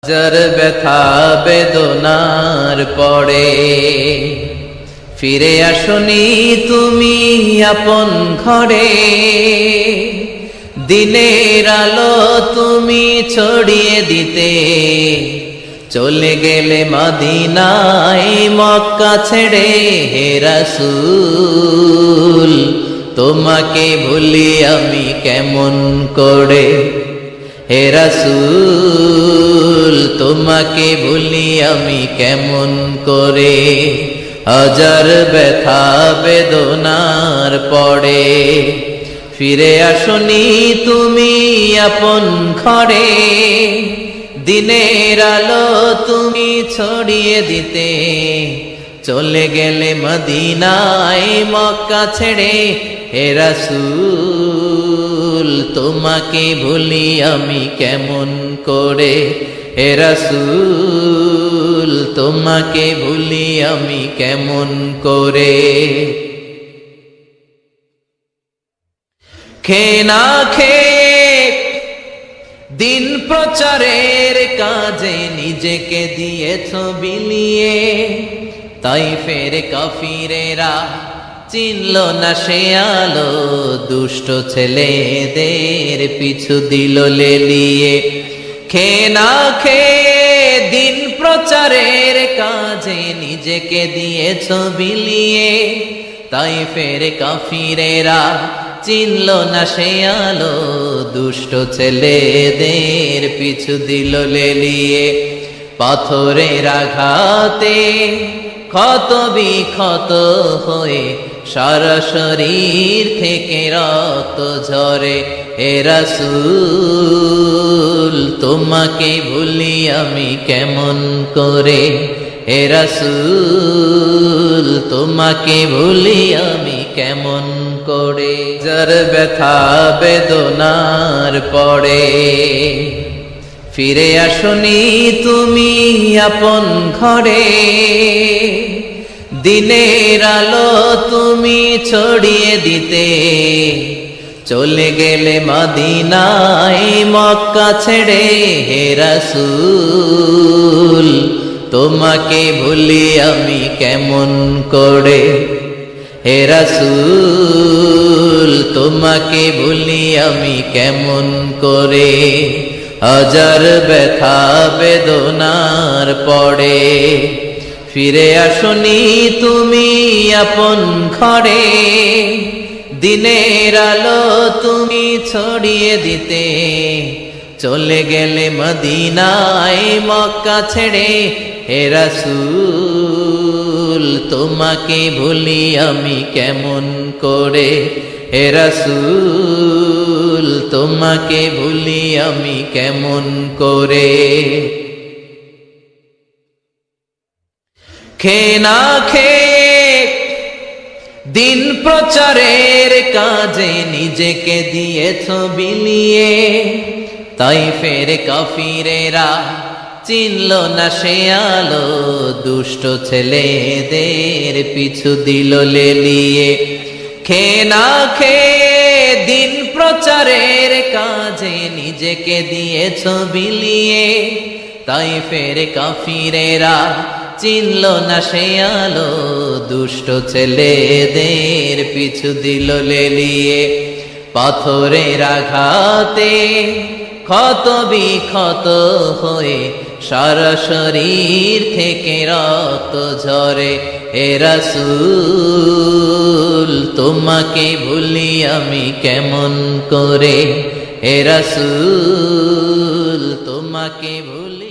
হাজার ব্যথা বেদনার পরে ফিরে আসনি তুমি আপন ঘরে। দিনের আলো তুমি ছড়িয়ে দিতে চলে গেলে মদিনায় মক্কা ছেড়ে। হে রাসূল তোমাকে ভুলি আমি কেমন করে। হে রাসূল তোমাকে ভুলি আমি কেমন করে। হাজার ব্যথা বেদনার পরে ফিরে আসনি তুমি আপন ঘরে। দিনের আলো তুমি ছড়িয়ে দিতে চলে গেলে মদিনায় মক্কা ছেড়ে। হে রাসূল তোমাকে ভুলি আমি কেমন করে। হে রাসূল তোমাকে ভুলি আমি কেমন করে। খেয়ে না খেয়ে দিন প্রচারের কাজে নিজেকে দিয়েছ বিলিয়ে। তাইফের কাফিরেরা চিনল না সে আলো, দুষ্ট ছেলেদের পিছু দিল লেলিয়ে। খেয়ে না খেয়ে দিন প্রচারের কাজে নিজেকে দিয়েছ বিলিয়ে। তাইফের কাফিরেরা চিনল না সে আলো, দুষ্ট ছেলেদের পিছু দিল লেলিয়ে। পাথরের আঘাতে ক্ষত বিক্ষত হয়ে সারা শরীর থেকে রক্ত ঝরে। হে রাসূল তোমাকে ভুলি আমি কেমন করে। হে রাসূল তোমাকে ভুলি আমি কেমন করে। যার ব্যথা বেদনার পরে ফিরে আসনি তুমি আপন ঘরে। দিনের আলো তুমি ছড়িয়ে দিতে চলে গেলে মদিনায় মক্কা ছেড়ে। হে রাসূল তোমাকে ভুলি আমি কেমন করে। হে রাসূল তোমাকে ভুলি আমি কেমন করে। হাজার ব্যথা বেদনার পরে ফিরে আসনি তুমি আপন ঘরে। দিনের আলো তুমি ছড়িয়ে দিতে চলে গেলে মদিনায় মক্কা ছেড়ে। হে রাসূল তোমাকে ভুলি আমি কেমন করে। হে রাসূল তোমাকে ভুলি আমি কেমন করে। খেয়ে না খেয়ে দিন প্রচারের কাজে নিজেকে দিয়েছ বিলিয়ে। তাইফের কাফিরেরা চিনল না সে আলো, দুষ্ট ছেলেদের পিছু দিল লেলিয়ে। খেয়ে না খেয়ে দিন প্রচারের কাজে নিজেকে দিয়েছ বিলিয়ে। তাইফের কাফিরেরা চিনল না সে আলো, দুষ্ট ছেলেদের পিছু দিল লেলিয়ে। পাথরের আঘাতে ক্ষত বিক্ষত হয়ে সারা শরীর থেকে রক্ত ঝরে। হে রাসূল তোমাকে ভুলি আমি কেমন করে। হে রাসূল তোমাকে ভুলি